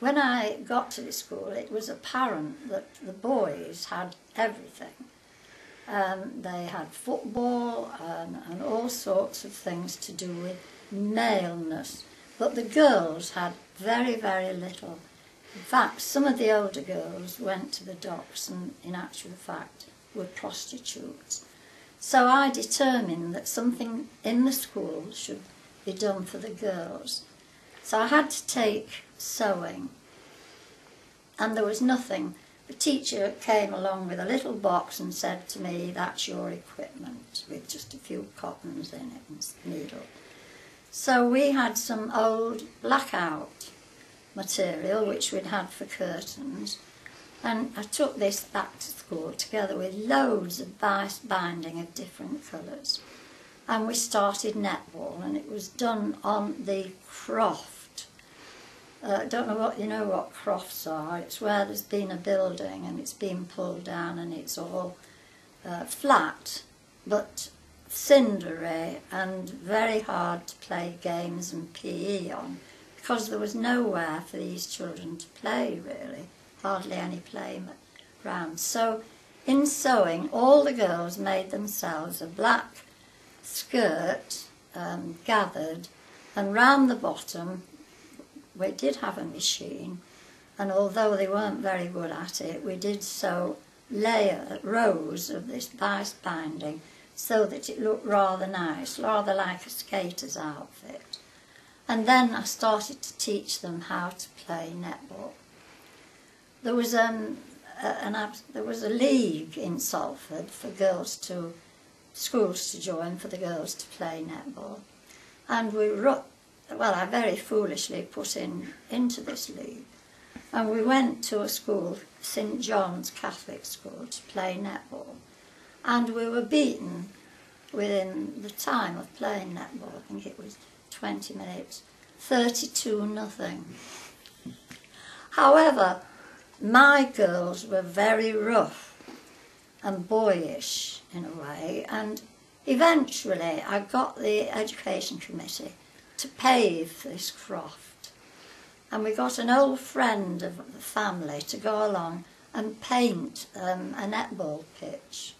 when I got to the school, it was apparent that the boys had everything. They had football and all sorts of things to do with maleness. But the girls had very, very little. In fact, some of the older girls went to the docks and, in actual fact, were prostitutes. So I determined that something in the school should be done for the girls. So I had to take sewing, and there was nothing. The teacher came along with a little box and said to me, "That's your equipment," with just a few cottons in it and needle. So we had some old blackout material which we'd had for curtains, and I took this back to school together with loads of binding of different colours, and we started netball, and it was done on the croft. I don't know what you know what crofts are. It's where there's been a building and it's been pulled down and it's all flat but cindery and very hard to play games and PE on, because there was nowhere for these children to play really, hardly any playground. So in sewing, all the girls made themselves a black skirt gathered, and round the bottom we did have a machine, and although they weren't very good at it, we did sew rows of this bias binding so that it looked rather nice, rather like a skater's outfit. And then I started to teach them how to play netball. There was a league in Salford for schools to join for the girls to play netball, and I very foolishly put into this league, and we went to a school, St John's Catholic School, to play netball, and we were beaten within the time of playing netball. I think it was 20 minutes, 32-0. However, my girls were very rough and boyish in a way, and eventually I got the Education Committee to pave this croft, and we got an old friend of the family to go along and paint a netball pitch,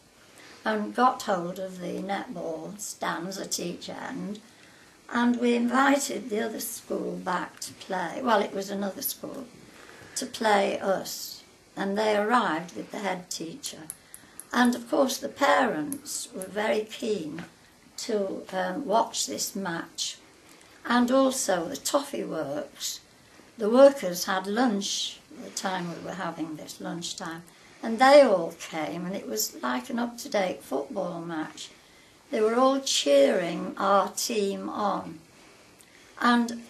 and got hold of the netball stands at each end, and we invited the other school back to play. Well, it was another school to play us, and they arrived with the head teacher, and of course the parents were very keen to watch this match. And also the toffee works, the workers had lunch at the time we were having this lunchtime, and they all came, and it was like an up-to-date football match. They were all cheering our team on. And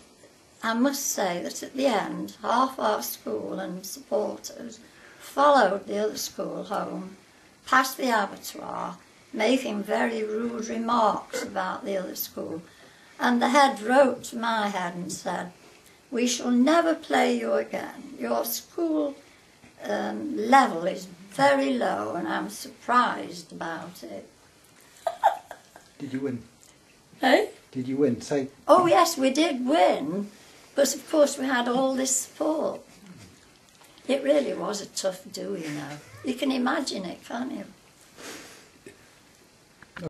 I must say that at the end, half our school and supporters followed the other school home, past the abattoir, making very rude remarks about the other school. And the head wrote to my head and said, "We shall never play you again. Your school level is very low, and I'm surprised about it." Did you win? Eh? Did you win? Say. Oh yes, we did win, but of course we had all this support. It really was a tough do, you know. You can imagine it, can't you?